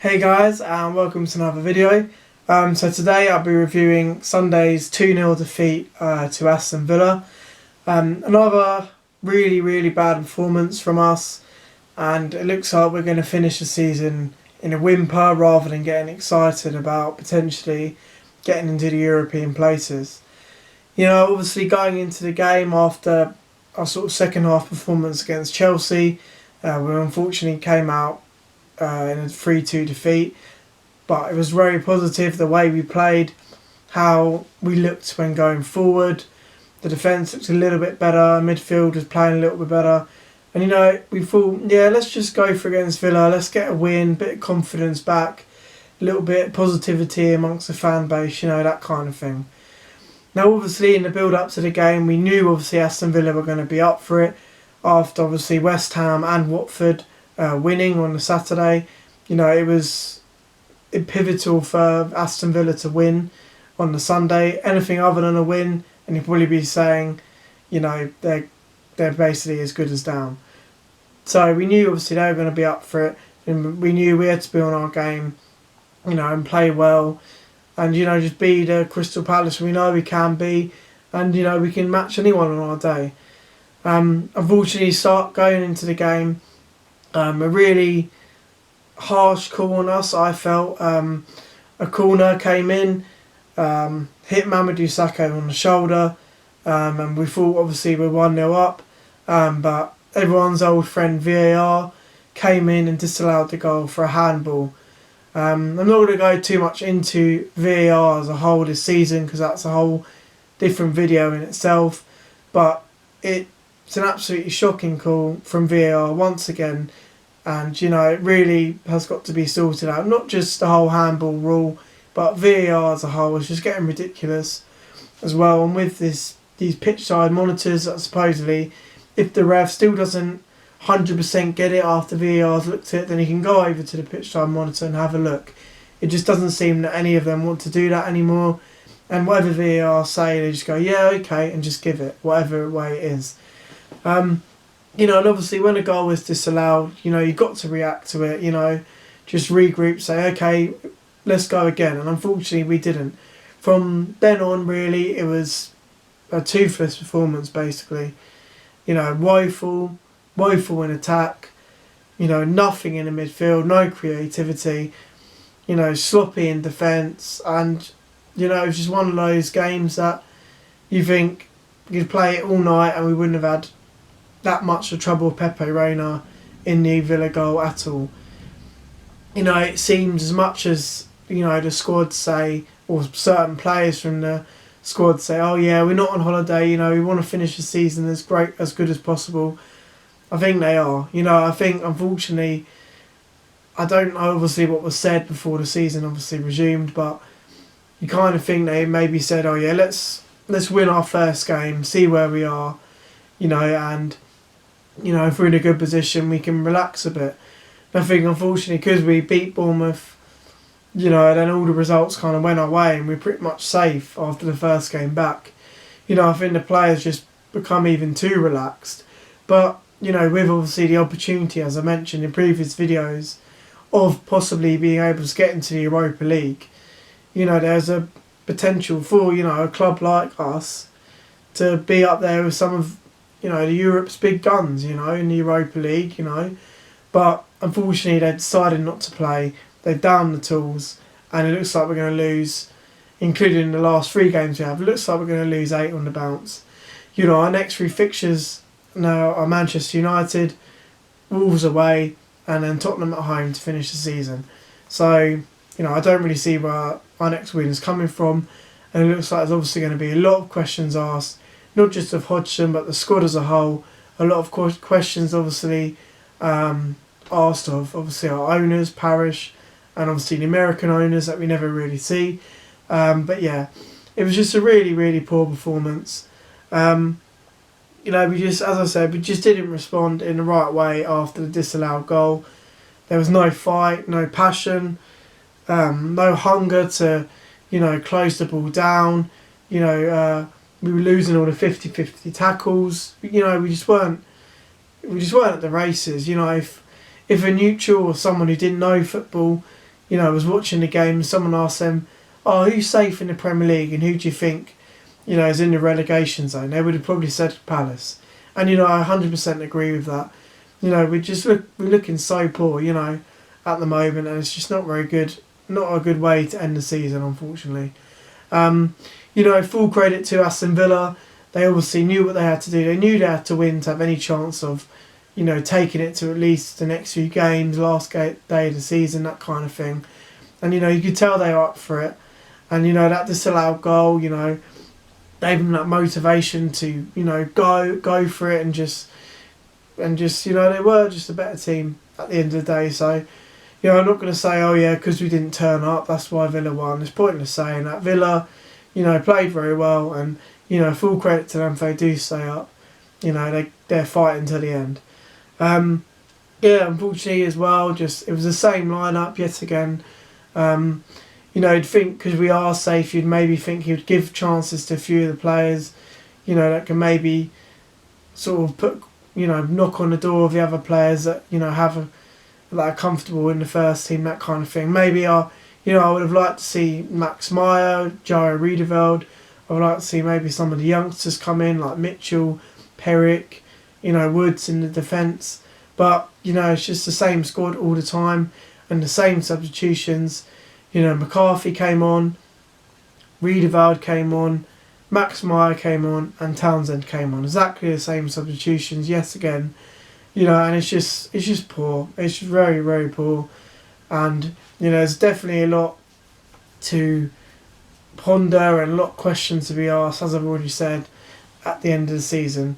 Hey guys, and welcome to another video. So today I'll be reviewing Sunday's 2-0 defeat to Aston Villa. Another really bad performance from us, and it looks like we're going to finish the season in a whimper rather than getting excited about potentially getting into the European places. You know, obviously going into the game after our sort of second half performance against Chelsea, we unfortunately came out in a 3-2 defeat, but it was very positive the way we played, how we looked when going forward. The defence looked a little bit better, midfield was playing a little bit better, and you know, we thought, yeah, let's just go for against Villa, let's get a win, bit of confidence back, a little bit of positivity amongst the fan base, you know, that kind of thing. Now obviously in the build up to the game we knew obviously Aston Villa were going to be up for it after obviously West Ham and Watford winning on the Saturday. You know, it was pivotal for Aston Villa to win on the Sunday. Anything other than a win, and you'd probably be saying, you know, they're basically as good as down. So we knew obviously they were going to be up for it, and we knew we had to be on our game, you know, and play well, and you know, just be the Crystal Palace we know we can be, and you know, we can match anyone on our day. Unfortunately, start going into the game. A really harsh call on us, I felt. A corner came in, hit Mamadou Sakho on the shoulder, and we thought obviously we're 1-0 up, but everyone's old friend VAR came in and disallowed the goal for a handball. I'm not going to go too much into VAR as a whole this season because that's a whole different video in itself, but it's an absolutely shocking call from VAR once again, and you know, it really has got to be sorted out. Not just the whole handball rule, but VAR as a whole is just getting ridiculous as well. And with these pitch side monitors that supposedly, if the ref still doesn't 100% get it after VAR's looked at it, then he can go over to the pitch side monitor and have a look. It just doesn't seem that any of them want to do that anymore, and whatever VAR say, they just go, yeah, okay, and just give it whatever way it is. You know, and obviously when a goal is disallowed, you know, you've got to react to it, you know, just regroup, say, okay, let's go again. And unfortunately we didn't. From then on, really, it was a toothless performance, basically. You know, woeful in attack, you know, nothing in the midfield, no creativity, you know, sloppy in defence, and, you know, it was just one of those games that you think you could play it all night and we wouldn't have had that much of trouble with Pepe Reina in the Villa goal at all. You know, it seems as much as, you know, the squad say, or certain players from the squad say, oh yeah, we're not on holiday, you know, we want to finish the season as good as possible. I think they are. You know, I think unfortunately, I don't know obviously what was said before the season obviously resumed, but you kind of think they maybe said, oh yeah, let's win our first game, see where we are, you know, and you know, if we're in a good position, we can relax a bit. I think, unfortunately, because we beat Bournemouth, you know, then all the results kind of went our way and we're pretty much safe after the first game back. You know, I think the players just become even too relaxed. But, you know, with obviously the opportunity, as I mentioned in previous videos, of possibly being able to get into the Europa League, you know, there's a potential for, you know, a club like us to be up there with some of, you know, the Europe's big guns, you know, in the Europa League, you know. But unfortunately they decided not to play. They've downed the tools and it looks like we're going to lose, including the last 3 games we have, it looks like we're going to lose 8 on the bounce. You know, our next 3 fixtures now are Manchester United, Wolves away, and then Tottenham at home to finish the season. So, you know, I don't really see where our next win is coming from, and it looks like there's obviously going to be a lot of questions asked, not just of Hodgson, but the squad as a whole. A lot of questions, obviously, asked of obviously our owners, Parish, and obviously the American owners that we never really see. But yeah, it was just a really poor performance. You know, we just, as I said, we just didn't respond in the right way after the disallowed goal. There was no fight, no passion, no hunger to, you know, close the ball down. You know, we were losing all the 50-50 tackles. You know, we just weren't at the races. You know, if a neutral or someone who didn't know football I was watching the game and someone asked them, "Oh, who's safe in the Premier League and who do you think, is in the relegation zone?" They would have probably said Palace. And I 100% agree with that. We're looking so poor, at the moment, and it's just not very good. Not a good way to end the season, unfortunately. Full credit to Aston Villa. They obviously knew what they had to do. They knew they had to win to have any chance of, taking it to at least the next few games, last day of the season, that kind of thing. And, you could tell they were up for it. And, that disallowed goal, gave them that motivation to, go for it and just, they were just a better team at the end of the day. So, I'm not going to say, oh yeah, because we didn't turn up, that's why Villa won. It's pointless saying that. Villa, played very well, and, full credit to them if they do stay up. They're fighting to the end. Unfortunately as well, it was the same lineup yet again. You'd think because we are safe, you'd maybe think he would give chances to a few of the players, that can maybe sort of put, knock on the door of the other players that, that are comfortable in the first team, that kind of thing. Maybe I would have liked to see Max Meyer, Jairo Riedewald. I would like to see maybe some of the youngsters come in, like Mitchell, Perrick, Woods in the defence. But, it's just the same squad all the time and the same substitutions. McCarthy came on, Riedewald came on, Max Meyer came on, and Townsend came on. Exactly the same substitutions, yes again. And it's just poor. It's just very, very poor. And, there's definitely a lot to ponder and a lot of questions to be asked, as I've already said, at the end of the season.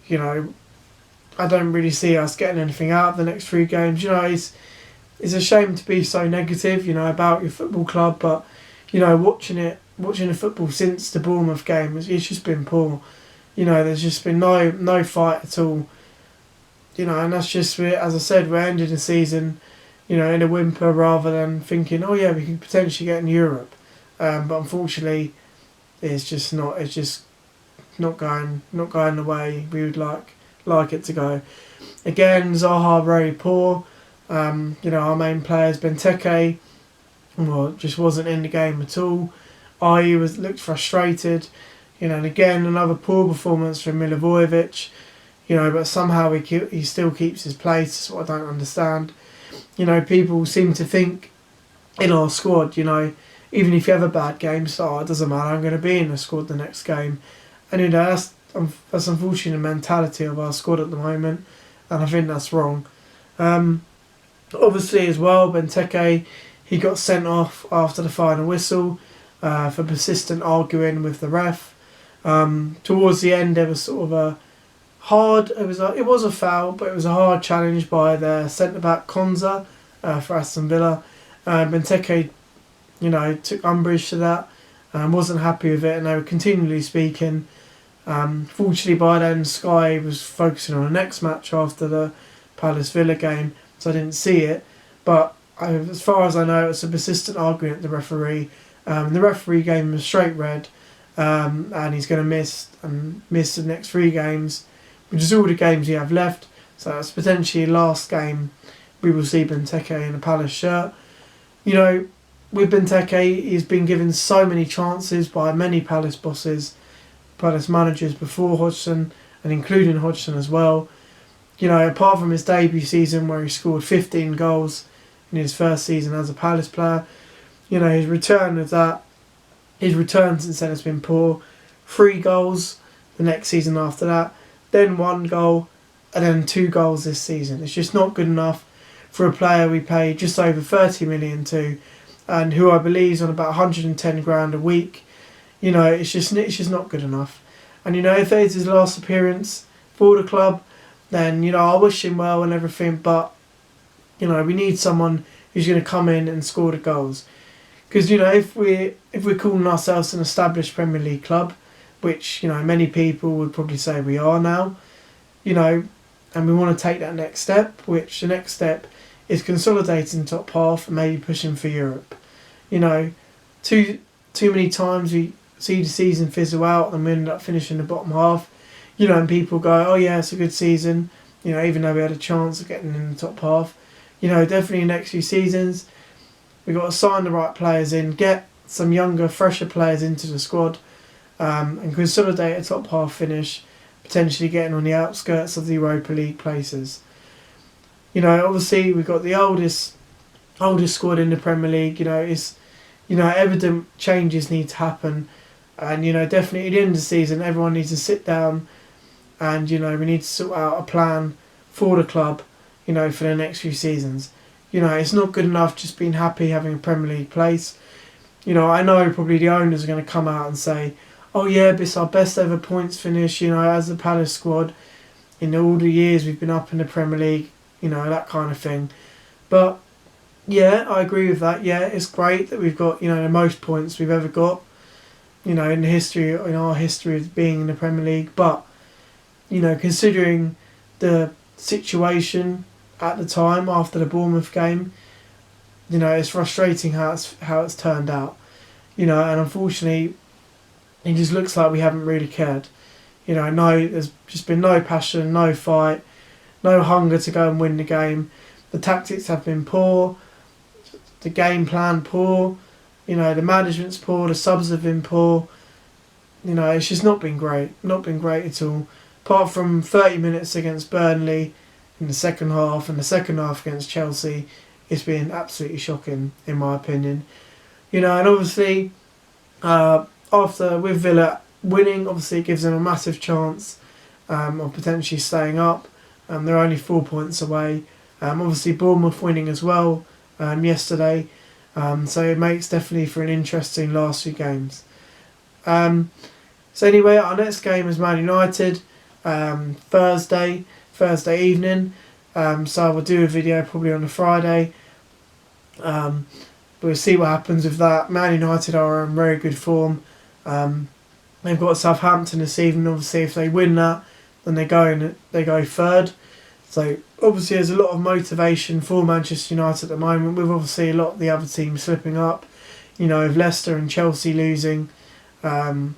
I don't really see us getting anything out of the next 3 games. It's a shame to be so negative, about your football club, but, watching the football since the Bournemouth game, it's just been poor. There's just been no fight at all. And that's just, as I said, we're ending the season, in a whimper rather than thinking, oh yeah, we could potentially get in Europe. But unfortunately, it's just not going the way we would like it to go. Again, Zaha very poor. Our main players, Benteke, just wasn't in the game at all. Looked frustrated. And again, another poor performance from Milivojevic. But somehow he still keeps his place. That's what I don't understand. People seem to think in our squad, even if you have a bad game, so it doesn't matter, I'm going to be in the squad the next game. And, that's unfortunately the mentality of our squad at the moment. And I think that's wrong. Obviously as well, Benteke, he got sent off after the final whistle for persistent arguing with the ref. Towards the end, there was sort of it was a foul, but it was a hard challenge by the centre-back Konza for Aston Villa. Benteke, took umbrage to that and wasn't happy with it, and they were continually speaking. Fortunately by then, Sky was focusing on the next match after the Palace Villa game, so I didn't see it. But as far as I know, it was a persistent argument with the referee. The referee gave him a straight red, and he's going to miss the next 3 games, which is all the games you have left. So that's potentially last game we will see Benteke in a Palace shirt. With Benteke, he's been given so many chances by many Palace bosses, Palace managers before Hodgson, and including Hodgson as well. Apart from his debut season where he scored 15 goals in his first season as a Palace player, his return since then has been poor. 3 goals the next season after that, then 1 goal, and then 2 goals this season. It's just not good enough for a player we paid just over 30 million to, and who I believe is on about 110 grand a week. It's just not good enough. And if it's his last appearance for the club, then I wish him well and everything. But we need someone who's going to come in and score the goals. Because if we're calling ourselves an established Premier League club, which many people would probably say we are now, and we want to take that next step, which the next step is consolidating top half and maybe pushing for Europe. Too many times we see the season fizzle out and we end up finishing the bottom half, and people go, oh yeah, it's a good season, even though we had a chance of getting in the top half. Definitely next few seasons, We've got to sign the right players in, get some younger, fresher players into the squad, and consolidate a top half finish, potentially getting on the outskirts of the Europa League places. You know, obviously we've got the oldest squad in the Premier League. You know, it's evident changes need to happen, and definitely at the end of the season, everyone needs to sit down, and we need to sort out a plan for the club. For the next few seasons. It's not good enough just being happy having a Premier League place. I know probably the owners are going to come out and say, oh yeah, but it's our best ever points finish, as the Palace squad in all the years we've been up in the Premier League, that kind of thing. But yeah, I agree with that. Yeah, it's great that we've got, the most points we've ever got, in our history of being in the Premier League. But, considering the situation at the time after the Bournemouth game, it's frustrating how it's turned out, and unfortunately it just looks like we haven't really cared. There's just been no passion, no fight, no hunger to go and win the game. The tactics have been poor, the game plan poor, the management's poor, the subs have been poor. It's just not been great at all, apart from 30 minutes against Burnley in the second half, and the second half against Chelsea. It's been absolutely shocking in my opinion. And obviously after with Villa winning, obviously it gives them a massive chance of potentially staying up. They're only 4 points away. Obviously Bournemouth winning as well yesterday, so it makes definitely for an interesting last few games. So anyway, our next game is Man United Thursday evening. So we'll do a video probably on a Friday. We'll see what happens with that. Man United are in very good form. They've got Southampton this evening. Obviously, if they win that, then they go third. So obviously, there's a lot of motivation for Manchester United at the moment. With obviously a lot of the other teams slipping up. With Leicester and Chelsea losing over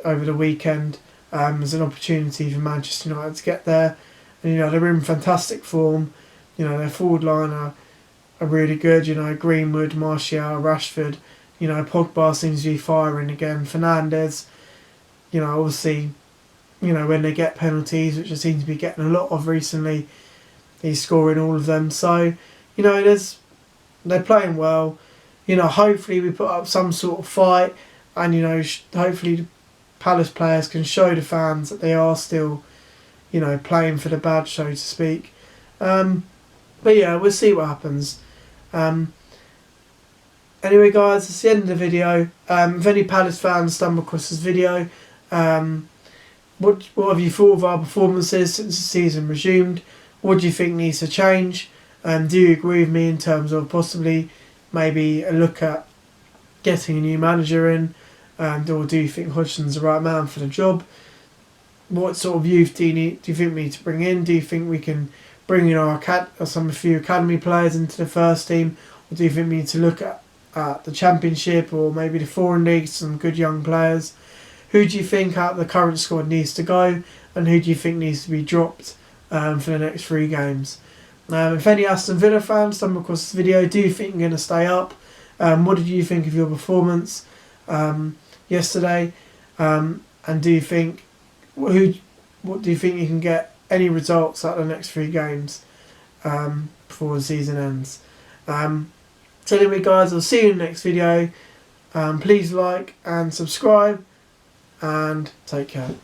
the weekend, there's an opportunity for Manchester United to get there. And they're in fantastic form. Their forward line are really good. Greenwood, Martial, Rashford. Pogba seems to be firing again. Fernandes. Obviously, when they get penalties, which they seem to be getting a lot of recently, he's scoring all of them. So, they're playing well. Hopefully we put up some sort of fight, and hopefully the Palace players can show the fans that they are still, playing for the badge, so to speak. But yeah, we'll see what happens. Anyway guys, that's the end of the video. If any Palace fans stumble across this video, what have you thought of our performances since the season resumed? What do you think needs to change? Do you agree with me in terms of possibly maybe a look at getting a new manager in? Or do you think Hodgson's the right man for the job? What sort of youth do you think we need to bring in? Do you think we can bring in a few academy players into the first team? Or do you think we need to look at the Championship or maybe the foreign leagues, some good young players? Who do you think out of the current squad needs to go, and who do you think needs to be dropped for the next 3 games? If any Aston Villa fans stumble across this video, do you think you're going to stay up? What did you think of your performance yesterday? And do you think what do you think you can get any results out of the next 3 games before the season ends? So anyway guys, I'll see you in the next video. Please like and subscribe, and take care.